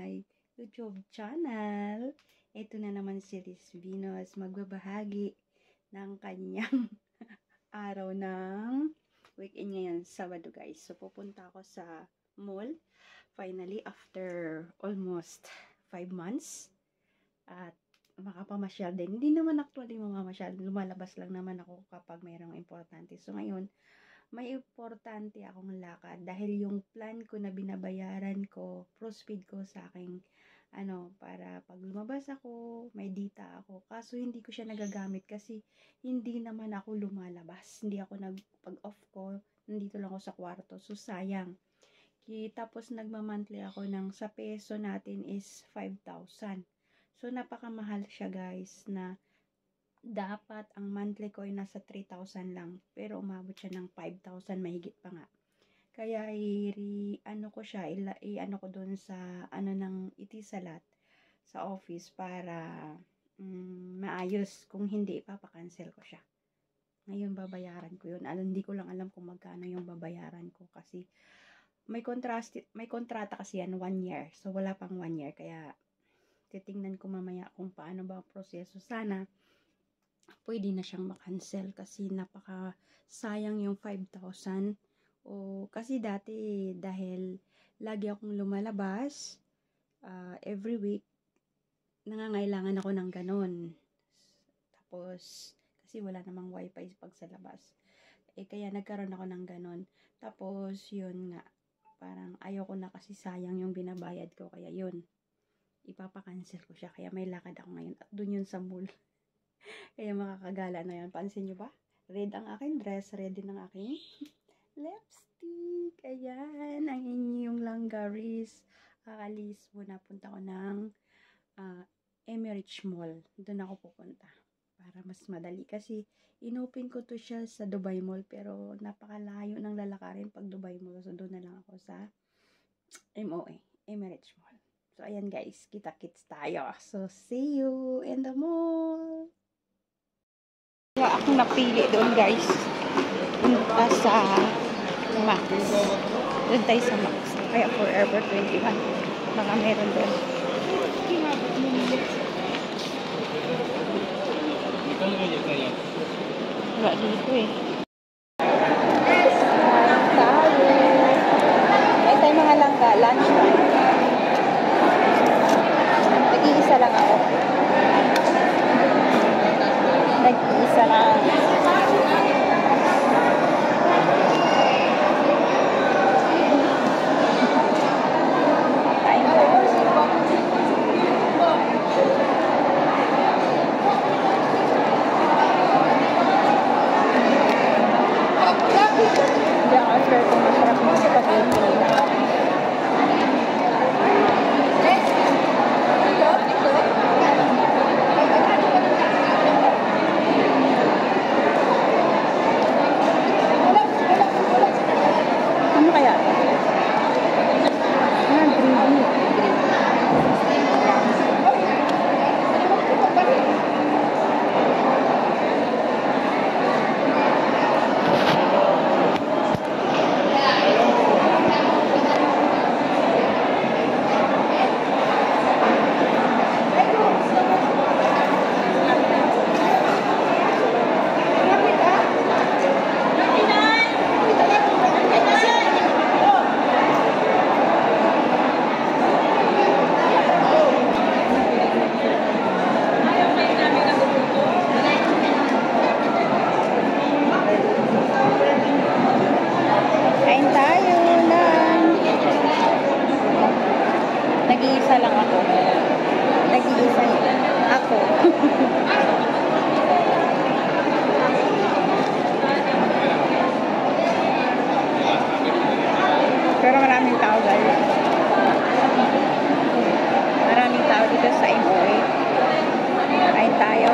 my YouTube channel. Ito na naman si Riz Venus magbabahagi ng kanyang araw ng weekend ngayon, Sabado guys. So pupunta ako sa mall finally after almost 5 months at makapamasyal din. Hindi naman actually mamamasyal, lumalabas lang naman ako kapag mayroong importante. So ngayon may importante akong lakad dahil yung plan ko na binabayaran ko, prosped ko sa aking para pag lumabas ako, may data ako. Kaso hindi ko siya nagagamit kasi hindi naman ako lumalabas. Hindi ako pag off ko, nandito lang ako sa kwarto. So sayang. Tapos nagma-monthly ako ng sa peso natin is 5,000. So napakamahal siya guys, na dapat ang monthly ko ay nasa 3,000 lang, pero umabot siya ng 5,000 mahigit pa nga. Kaya ano ko doon sa ng itisalat sa office para maayos. Kung hindi, ipapakancel ko siya. Ngayon babayaran ko yun. Hindi ko lang alam kung magkano yung babayaran ko kasi may kontrata kasi yan 1 year. So wala pang 1 year, kaya titingnan ko mamaya kung paano ba ang proseso. Sana pwede na siyang makancel kasi napaka sayang yung 5,000. Kasi dati dahil lagi akong lumalabas every week, nangangailangan ako ng ganun. Tapos kasi wala namang wifi pag sa labas, kaya nagkaroon ako ng ganun. Tapos yun nga, parang ayoko na kasi sayang yung binabayad ko, kaya yun, ipapakancel ko siya. Kaya may lakad ako ngayon at dun yun sa mall. Kaya makakagala na yun. Pansin nyo ba? Red ang aking dress. Red din ang aking lipstick. Ayan. Ang inyong langgaris. Aalis muna. Punta ko ng Emirates Mall. Doon ako pupunta. Para mas madali. Kasi inopen ko to siya sa Dubai Mall. Pero napakalayo ng lalakarin pag Dubai Mall. So doon na lang ako sa MOA. Emirates Mall. So ayan guys. Kita-kits tayo. So see you in the mall. Wala akong napili doon guys. Punta sa Max. Doon tayo sa Max. Kaya Forever 21. Baka meron doon. Wala dito eh. May tayo mga langga. Lunch time. Nag-iisa lang ako. Nag-iisa lang. Kain ko. Hindi ako sure kung masarap mo sa pag-ibig. Nag-iisa lang ako. Nag-iisa ako. Pero maraming tao guys. Maraming tao dito sa MOA. Kain tayo.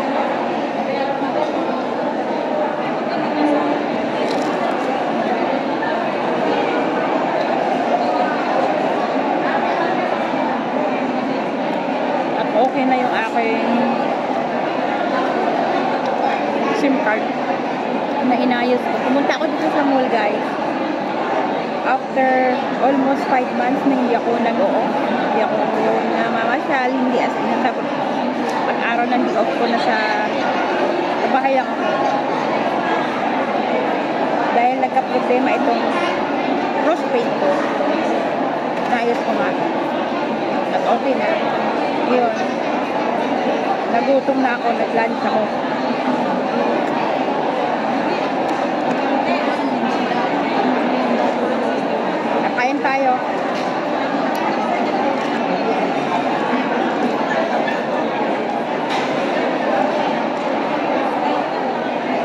Okay na yung aking SIM card na inayos ko. Pumunta ako dito sa mall guys. After almost 5 months na hindi ako nag-o-off. Hindi ako ng day off ko na sa bahay ako. Dahil nagka-problema itong prostate ko. Naayos ko nga. At okay na. Yun. Nagutom na ako, nag-lunch ako. Nakain tayo.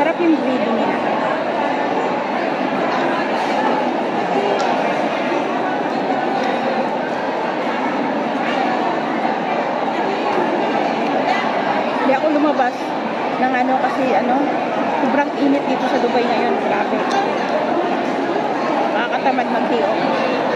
Sarap yung breeding nila. Hindi ako lumabas ng kasi sobrang init dito sa Dubai ngayon. Grabe. Makakatamad mag-day off.